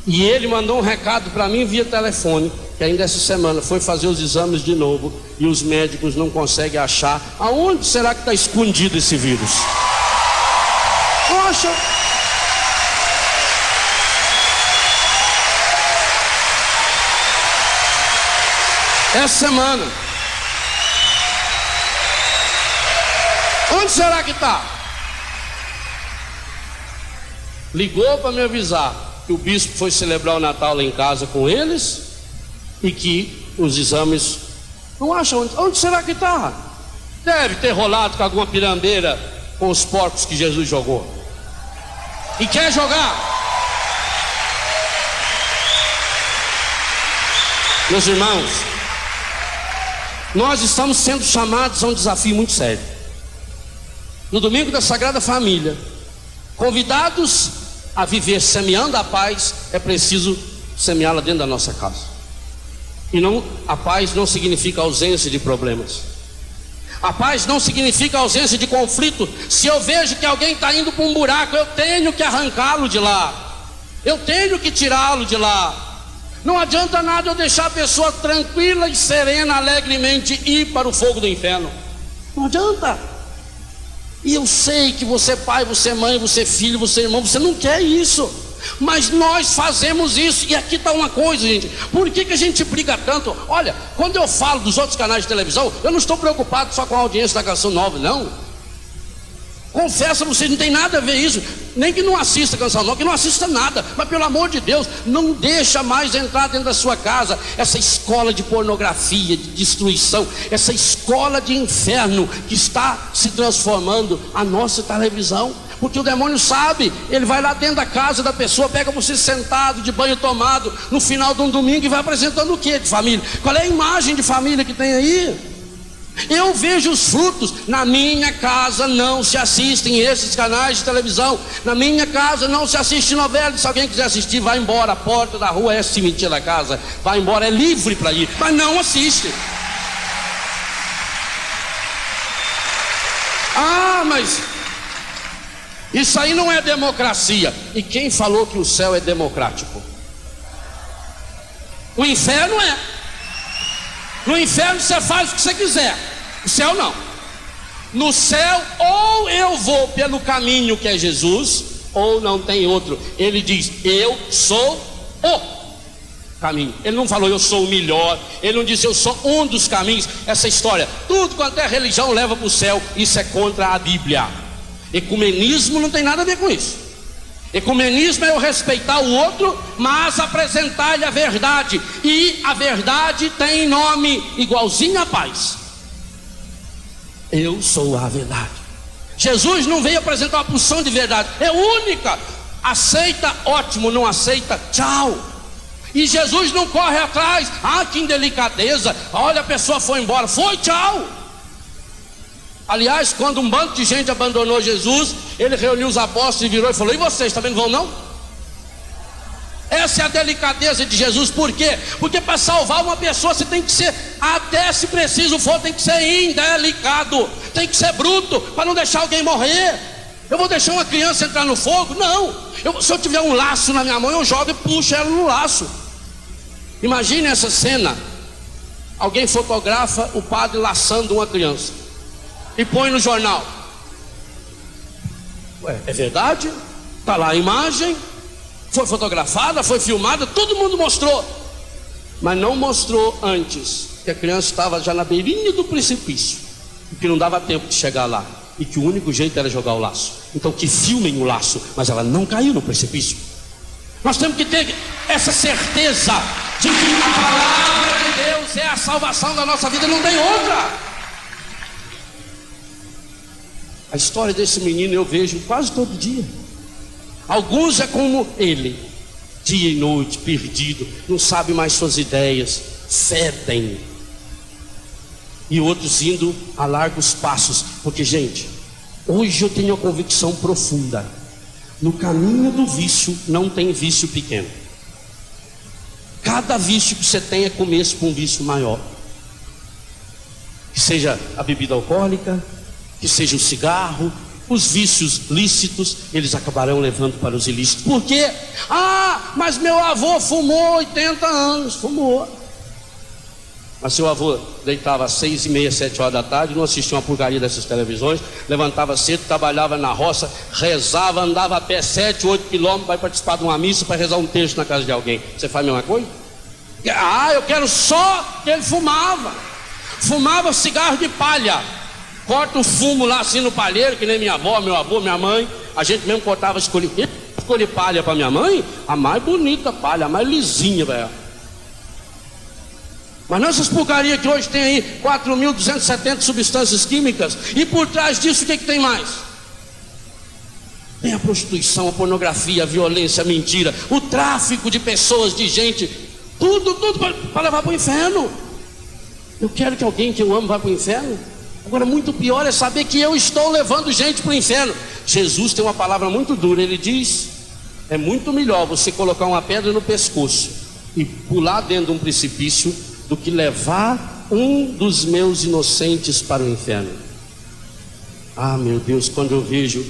E ele mandou um recado para mim via telefone, que ainda essa semana foi fazer os exames de novo, e os médicos não conseguem achar aonde será que está escondido esse vírus. Poxa, essa semana, onde será que está? Ligou para me avisar que o bispo foi celebrar o Natal lá em casa com eles e que os exames Não acha onde será que está? Deve ter rolado com alguma pirambeira com os porcos que Jesus jogou. E quer jogar. Meus irmãos, nós estamos sendo chamados a um desafio muito sério. No domingo da Sagrada Família, convidados a viver semeando a paz, é preciso semeá-la dentro da nossa casa. E não, a paz não significa ausência de problemas. A paz não significa ausência de conflito. Se eu vejo que alguém está indo para um buraco, eu tenho que arrancá-lo de lá. Eu tenho que tirá-lo de lá. Não adianta nada eu deixar a pessoa tranquila e serena, alegremente ir para o fogo do inferno. Não adianta. E eu sei que você é pai, você é mãe, você é filho, você é irmão, você não quer isso. Mas nós fazemos isso. E aqui está uma coisa, gente. Por que a gente briga tanto? Olha, quando eu falo dos outros canais de televisão, eu não estou preocupado só com a audiência da Canção Nova, não. Confesso a vocês, não tem nada a ver isso. Nem que não assista Canção Nova, que não assista nada. Mas pelo amor de Deus, não deixa mais entrar dentro da sua casa essa escola de pornografia, de destruição, essa escola de inferno que está se transformando a nossa televisão. Porque o demônio sabe, ele vai lá dentro da casa da pessoa, pega você sentado, de banho tomado, no final de um domingo, e vai apresentando o que de família? Qual é a imagem de família que tem aí? Eu vejo os frutos. Na minha casa não se assistem esses canais de televisão. Na minha casa não se assiste novela. Se alguém quiser assistir, vai embora. A porta da rua é cemitério da casa. Vai embora, é livre para ir. Mas não assiste. Ah, mas isso aí não é democracia. E quem falou que o céu é democrático? O inferno é. No inferno você faz o que você quiser. No céu não. No céu, ou eu vou pelo caminho que é Jesus, ou não tem outro. Ele diz, eu sou o caminho. Ele não falou eu sou o melhor. Ele não disse eu sou um dos caminhos. Essa história, tudo quanto é religião leva para o céu. Isso é contra a Bíblia. Ecumenismo não tem nada a ver com isso. Ecumenismo é eu respeitar o outro, mas apresentar-lhe a verdade. E a verdade tem nome, igualzinho à paz. Eu sou a verdade. Jesus não veio apresentar uma porção de verdade, é única. Aceita, ótimo. Não aceita, tchau. E Jesus não corre atrás. Ah, que indelicadeza. Olha, a pessoa foi embora, foi, tchau. Aliás, quando um bando de gente abandonou Jesus, ele reuniu os apóstolos e virou e falou, e vocês também não vão não? Essa é a delicadeza de Jesus. Por quê? Porque para salvar uma pessoa você tem que ser, até se preciso for, tem que ser indelicado, tem que ser bruto, para não deixar alguém morrer. Eu vou deixar uma criança entrar no fogo? Não. Se eu tiver um laço na minha mão, eu jogo e puxo ela no laço. Imagine essa cena. Alguém fotografa o padre laçando uma criança e põe no jornal. Ué, é verdade? Está lá a imagem, foi fotografada, foi filmada, todo mundo mostrou. Mas não mostrou antes que a criança estava já na beirinha do precipício, e que não dava tempo de chegar lá, e que o único jeito era jogar o laço. Então que filmem o laço, mas ela não caiu no precipício. Nós temos que ter essa certeza de que a palavra de Deus é a salvação da nossa vida, não tem outra. A história desse menino eu vejo quase todo dia. Alguns é como ele, dia e noite, perdido, não sabe mais suas ideias, fedem. E outros indo a largos passos. Porque, gente, hoje eu tenho uma convicção profunda: no caminho do vício não tem vício pequeno. Cada vício que você tem é começo para um vício maior. Que seja a bebida alcoólica, que seja o cigarro, os vícios lícitos, eles acabarão levando para os ilícitos. Por quê? Ah, mas meu avô fumou 80 anos, fumou. Mas seu avô deitava às 6h30, 7 horas da tarde, não assistia uma porcaria dessas televisões, levantava cedo, trabalhava na roça, rezava, andava a pé 7, 8 quilômetros para participar de uma missa, para rezar um texto na casa de alguém. Você faz a mesma coisa? Ah, eu quero só que ele fumava. Fumava cigarro de palha. Corta o fumo lá assim no palheiro, que nem minha avó, meu avô, minha mãe. A gente mesmo cortava, escolhi palha para minha mãe, a mais bonita palha, a mais lisinha, velho. Mas não essas porcarias que hoje tem aí 4.270 substâncias químicas. E por trás disso o que tem mais? Tem a prostituição, a pornografia, a violência, a mentira, o tráfico de pessoas, de gente. Tudo para levar para o inferno. Eu quero que alguém que eu amo vá para o inferno. Agora muito pior é saber que eu estou levando gente para o inferno. Jesus tem uma palavra muito dura. Ele diz: é muito melhor você colocar uma pedra no pescoço e pular dentro de um precipício do que levar um dos meus inocentes para o inferno. Ah, meu Deus, quando eu vejo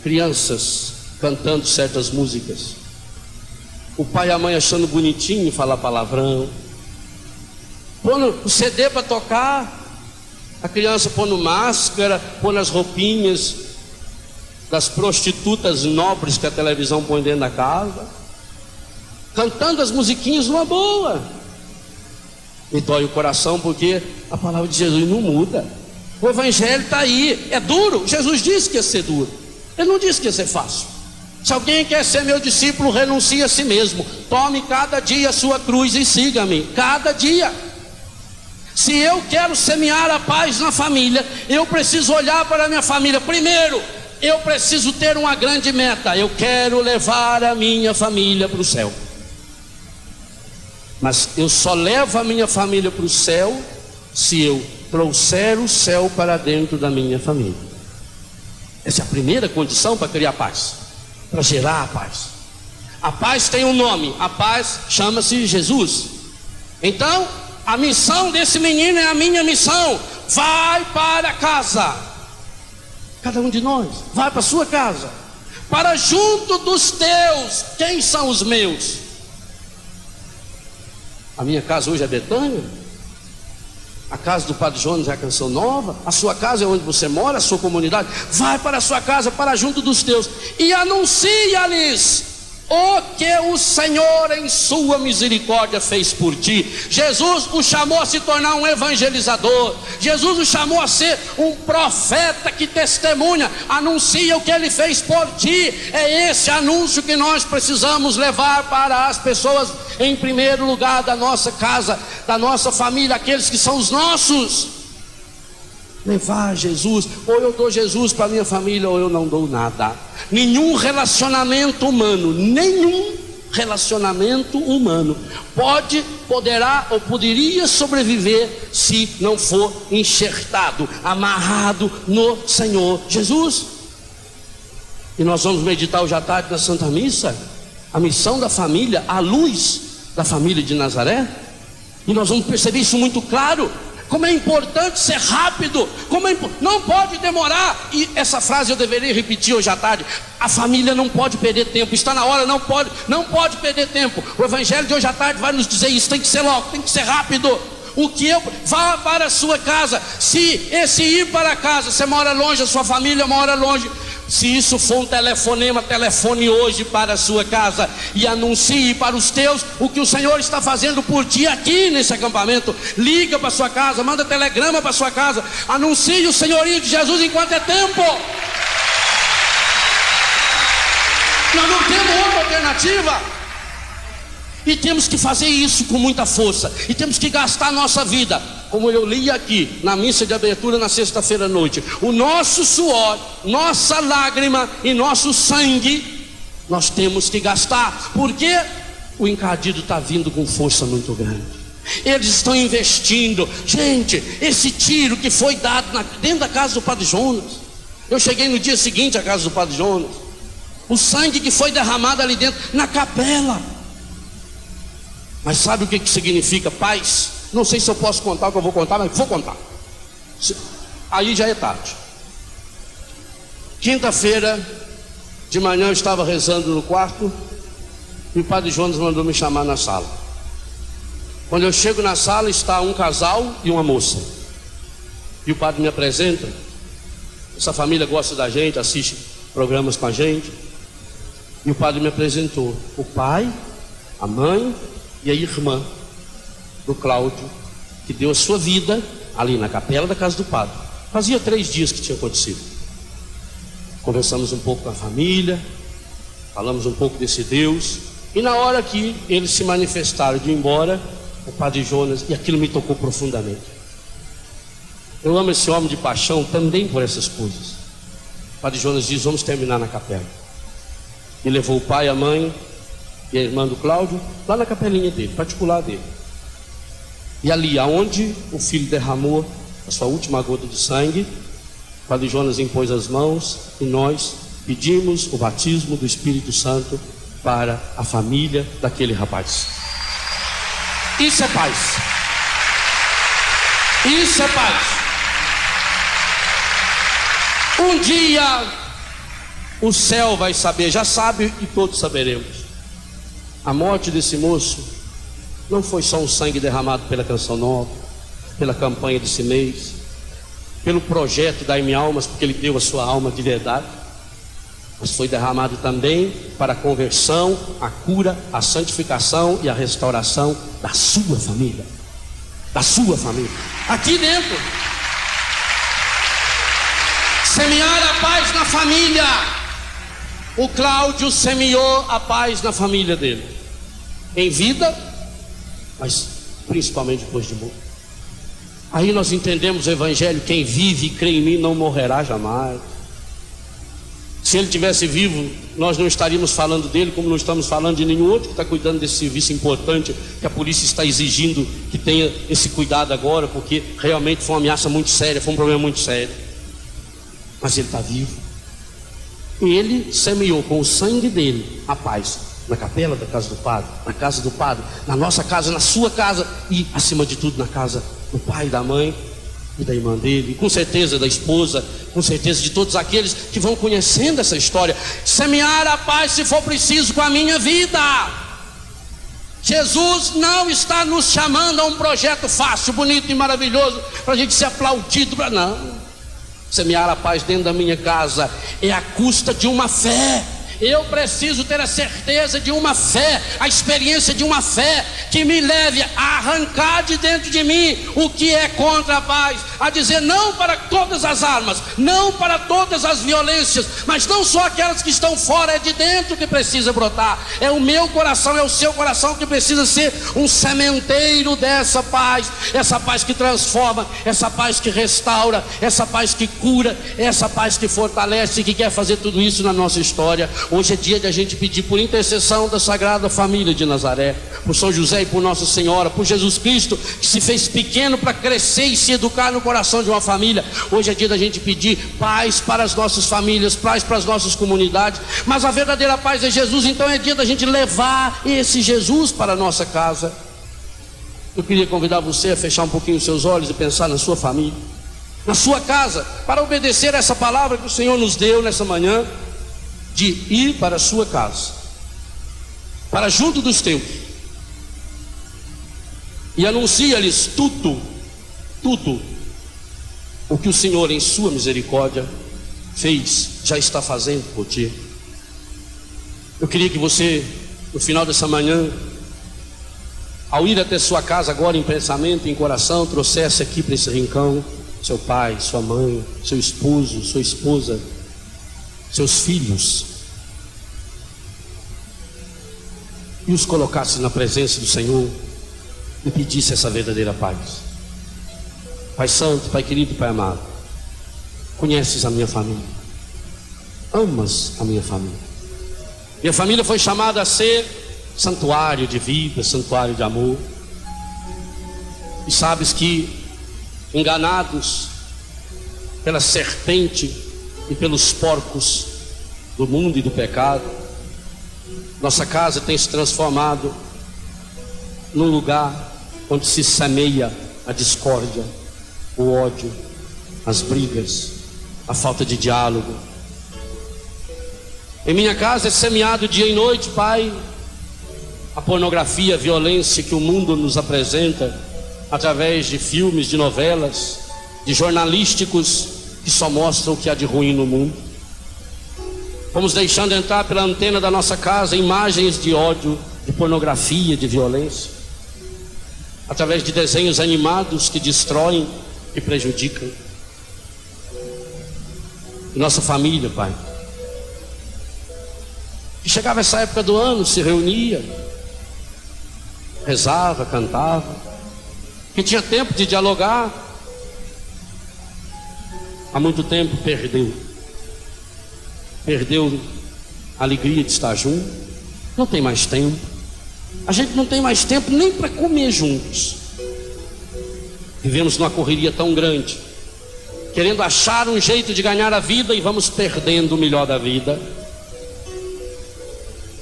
crianças cantando certas músicas, o pai e a mãe achando bonitinho falar palavrão, pondo o CD para tocar, a criança pondo máscara, pondo as roupinhas das prostitutas nobres que a televisão põe dentro da casa, cantando as musiquinhas numa boa. Me dói o coração, porque a palavra de Jesus não muda. O evangelho está aí, é duro. Jesus disse que ia ser duro, ele não disse que ia ser fácil. Se alguém quer ser meu discípulo, renuncie a si mesmo, tome cada dia a sua cruz e siga-me, cada dia. Se eu quero semear a paz na família, eu preciso olhar para a minha família. Primeiro, eu preciso ter uma grande meta: eu quero levar a minha família para o céu. Mas eu só levo a minha família para o céu se eu trouxer o céu para dentro da minha família. Essa é a primeira condição para criar paz, para gerar a paz. A paz tem um nome, a paz chama-se Jesus. Então, a missão desse menino é a minha missão. Vai para casa. Cada um de nós, vai para a sua casa. Para junto dos teus. Quem são os meus? A minha casa hoje é Betânia. A casa do Padre Jonas é a Canção Nova. A sua casa é onde você mora, a sua comunidade. Vai para a sua casa, para junto dos teus, e anuncia-lhes o que o Senhor em sua misericórdia fez por ti. Jesus o chamou a se tornar um evangelizador. Jesus o chamou a ser um profeta que testemunha, anuncia o que ele fez por ti. É esse anúncio que nós precisamos levar para as pessoas, em primeiro lugar, da nossa casa, da nossa família, aqueles que são os nossos. Levar Jesus. Ou eu dou Jesus para minha família, ou eu não dou nada. Nenhum relacionamento humano poderá ou poderia sobreviver se não for enxertado, amarrado no Senhor Jesus. E nós vamos meditar hoje à tarde na Santa Missa a missão da família, à luz da família de Nazaré. E nós vamos perceber isso muito claro. Como é importante ser rápido, não pode demorar. E essa frase eu deveria repetir hoje à tarde: a família não pode perder tempo, está na hora, não pode perder tempo. O evangelho de hoje à tarde vai nos dizer isso, tem que ser logo, tem que ser rápido. Vá para a sua casa. Se esse ir para casa, você mora longe, a sua família mora longe, se isso for um telefonema, telefone hoje para a sua casa e anuncie para os teus o que o Senhor está fazendo por ti aqui nesse acampamento. Liga para a sua casa, manda telegrama para a sua casa, anuncie o senhorio de Jesus enquanto é tempo. Nós não temos outra alternativa. E temos que fazer isso com muita força, e temos que gastar a nossa vida, como eu li aqui na missa de abertura na sexta-feira à noite. O nosso suor, nossa lágrima e nosso sangue nós temos que gastar, porque o encardido está vindo com força muito grande. Eles estão investindo. Gente, esse tiro que foi dado dentro da casa do Padre Jonas, eu cheguei no dia seguinte à casa do Padre Jonas, o sangue que foi derramado ali dentro, na capela. Mas sabe o que significa paz? Não sei se eu posso contar o que eu vou contar, mas vou contar. Aí já é tarde. Quinta-feira de manhã eu estava rezando no quarto e o Padre Jonas mandou me chamar na sala. Quando eu chego na sala, está um casal e uma moça. E o padre me apresenta. Essa família gosta da gente, assiste programas com a gente. E o padre me apresentou o pai, a mãe e a irmã do Cláudio, que deu a sua vida ali na capela da casa do padre. Fazia 3 dias que tinha acontecido. Conversamos um pouco com a família, falamos um pouco desse Deus, e na hora que eles se manifestaram de ir embora, o Padre Jonas, e aquilo me tocou profundamente. Eu amo esse homem de paixão também por essas coisas. O Padre Jonas diz: vamos terminar na capela. E levou o pai, a mãe e a irmã do Cláudio lá na capelinha dele, particular dele. E ali, aonde o filho derramou a sua última gota de sangue, o Padre Jonas impôs as mãos e nós pedimos o batismo do Espírito Santo para a família daquele rapaz. Isso é paz. Isso é paz. Um dia o céu vai saber, já sabe e todos saberemos. A morte desse moço não foi só um sangue derramado pela Canção Nova, pela campanha desse mês, pelo projeto Dai-me Almas, porque ele deu a sua alma de verdade, mas foi derramado também para a conversão, a cura, a santificação e a restauração da sua família. Da sua família. Aqui dentro. Semear a paz na família. O Cláudio semeou a paz na família dele. Em vida, mas principalmente depois de morto. Aí nós entendemos o Evangelho: quem vive e crê em mim não morrerá jamais. Se ele tivesse vivo, nós não estaríamos falando dele como não estamos falando de nenhum outro que está cuidando desse serviço importante, que a polícia está exigindo que tenha esse cuidado agora, porque realmente foi uma ameaça muito séria, foi um problema muito sério. Mas ele está vivo. Ele semeou com o sangue dele a paz na capela da casa do padre, na casa do padre, na nossa casa, na sua casa e, acima de tudo, na casa do pai e da mãe e da irmã dele, e com certeza da esposa, com certeza de todos aqueles que vão conhecendo essa história. Semear a paz, se for preciso, com a minha vida. Jesus não está nos chamando a um projeto fácil, bonito e maravilhoso para a gente ser aplaudido, não. Semear a paz dentro da minha casa é à custa de uma fé. Eu preciso ter a certeza de uma fé, a experiência de uma fé que me leve a arrancar de dentro de mim o que é contra a paz, a dizer não para todas as armas, não para todas as violências, mas não só aquelas que estão fora, é de dentro que precisa brotar. É o meu coração, é o seu coração que precisa ser um sementeiro dessa paz, essa paz que transforma, essa paz que restaura, essa paz que cura, essa paz que fortalece e que quer fazer tudo isso na nossa história. Hoje é dia de a gente pedir por intercessão da Sagrada Família de Nazaré, por São José e por Nossa Senhora, por Jesus Cristo, que se fez pequeno para crescer e se educar no coração de uma família. Hoje é dia da gente pedir paz para as nossas famílias, paz para as nossas comunidades, mas a verdadeira paz é Jesus. Então é dia da gente levar esse Jesus para a nossa casa. Eu queria convidar você a fechar um pouquinho os seus olhos e pensar na sua família, na sua casa, para obedecer a essa palavra que o Senhor nos deu nessa manhã, de ir para a sua casa, para junto dos teus, e anuncia-lhes tudo o que o Senhor em sua misericórdia fez, já está fazendo por ti. Eu queria que você, no final dessa manhã, ao ir até sua casa agora em pensamento, em coração, trouxesse aqui para esse rincão seu pai, sua mãe, seu esposo, sua esposa, seus filhos, e os colocasse na presença do Senhor e pedisse essa verdadeira paz. Pai Santo, Pai querido, Pai amado, conheces a minha família, amas a minha família. Minha família foi chamada a ser santuário de vida, santuário de amor, e sabes que, enganados pela serpente e pelos porcos do mundo e do pecado, nossa casa tem se transformado num lugar onde se semeia a discórdia, o ódio, as brigas, a falta de diálogo. Em minha casa é semeado dia e noite, Pai, a pornografia, a violência que o mundo nos apresenta através de filmes, de novelas, de jornalísticos que só mostram o que há de ruim no mundo. Fomos deixando entrar pela antena da nossa casa imagens de ódio, de pornografia, de violência, através de desenhos animados que destroem e prejudicam. E nossa família, Pai, que chegava essa época do ano, se reunia, rezava, cantava, que tinha tempo de dialogar. Há muito tempo perdeu a alegria de estar junto, não tem mais tempo. A gente não tem mais tempo nem para comer juntos. Vivemos numa correria tão grande, querendo achar um jeito de ganhar a vida, e vamos perdendo o melhor da vida.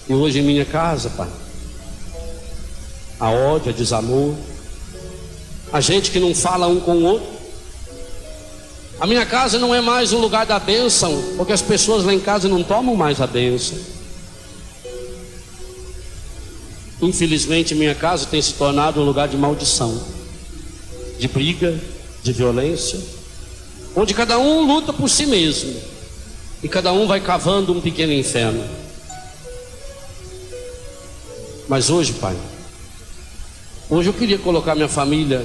E hoje em minha casa, pai, há ódio, há desamor, a gente que não fala um com o outro. A minha casa não é mais um lugar da bênção, porque as pessoas lá em casa não tomam mais a bênção. Infelizmente, minha casa tem se tornado um lugar de maldição, de briga, de violência, onde cada um luta por si mesmo e cada um vai cavando um pequeno inferno. Mas hoje, pai, hoje eu queria colocar minha família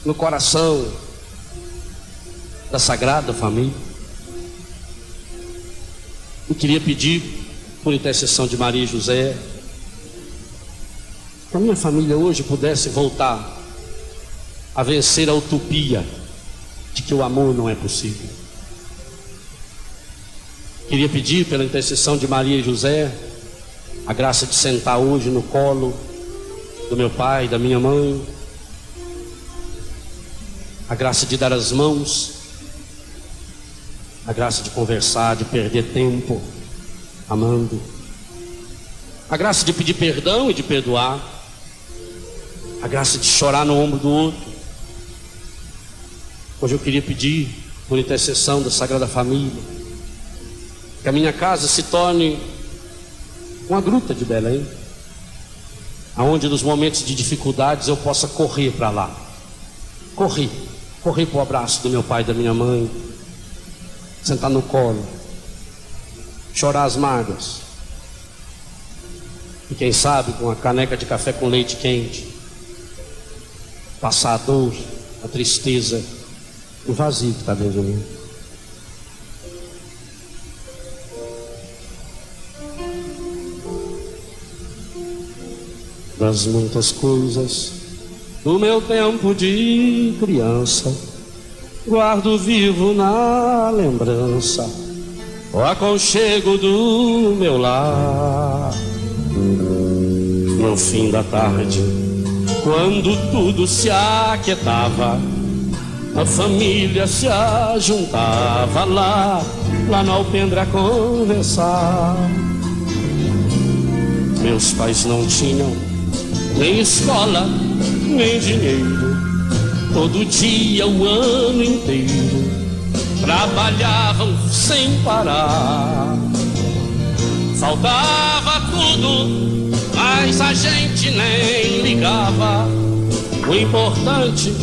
no coração da Sagrada Família. Eu queria pedir, por intercessão de Maria e José, que a minha família hoje pudesse voltar a vencer a utopia de que o amor não é possível. Queria pedir, pela intercessão de Maria e José, a graça de sentar hoje no colo do meu pai, da minha mãe, a graça de dar as mãos, a graça de conversar, de perder tempo amando, a graça de pedir perdão e de perdoar, a graça de chorar no ombro do outro. Hoje eu queria pedir, por intercessão da Sagrada Família, que a minha casa se torne uma gruta de Belém, aonde nos momentos de dificuldades eu possa correr para lá, correr para o abraço do meu pai e da minha mãe, sentar no colo, chorar as mágoas, e quem sabe com uma caneca de café com leite quente, passar a dor, a tristeza, o vazio que está dentro de mim. Das muitas coisas do meu tempo de criança, guardo vivo na lembrança o aconchego do meu lar. No fim da tarde, quando tudo se aquietava, a família se ajuntava lá no alpendre a conversar. Meus pais não tinham nem escola, nem dinheiro, todo dia, o ano inteiro, trabalhavam sem parar. Faltava tudo, mas a gente nem ligava. O importante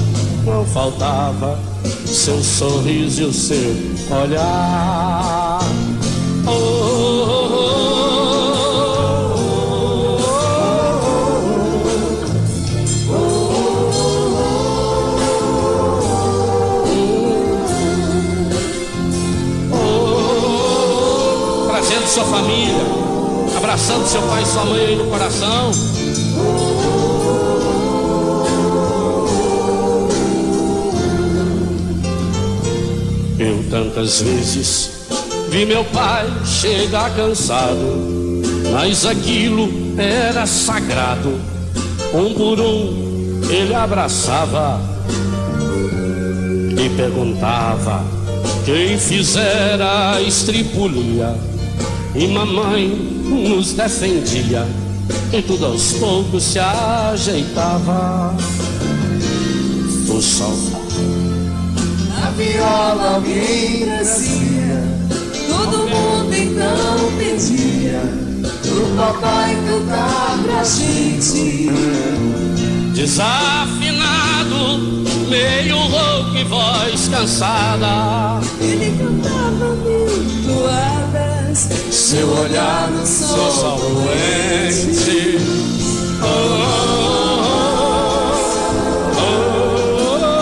não faltava, seu sorriso e o seu olhar. Oh, oh, oh. Sua família, abraçando seu pai e sua mãe aí no coração. Eu tantas vezes vi meu pai chegar cansado, mas aquilo era sagrado. Um por um ele abraçava e perguntava quem fizera a estripulia. E mamãe nos defendia, e tudo aos poucos se ajeitava. O sol na viola alguém trazia, todo mundo então pedia pro papai cantar pra gente. Desafinado, meio rouco e voz cansada, ele cantava mil toadas, seu olhar no sol poente. Oh, oh, oh, oh, oh.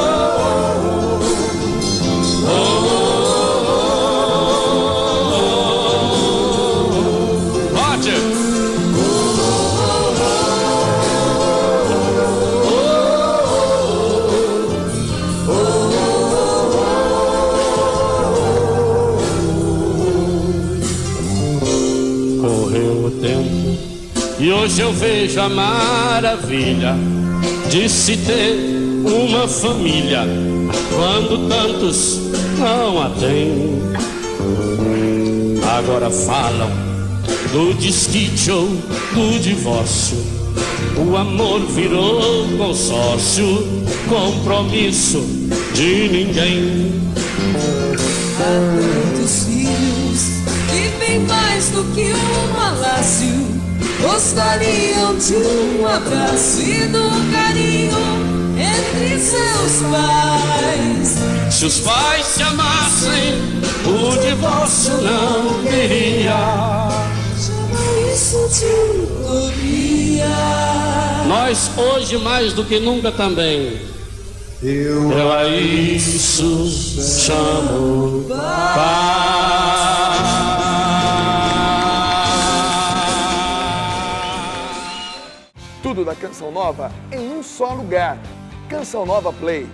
Hoje eu vejo a maravilha de se ter uma família, quando tantos não a têm. Agora falam do desquite ou do divórcio. O amor virou consórcio, compromisso de ninguém. Há tantos filhos que bem mais do que um palácio gostariam de um abraço e do carinho entre seus pais. Se os pais se amassem, o divórcio não viria. Chamam isso de utopia. Nós hoje mais do que nunca também, eu a isso chamo paz. Tudo da Canção Nova em um só lugar. Canção Nova Play.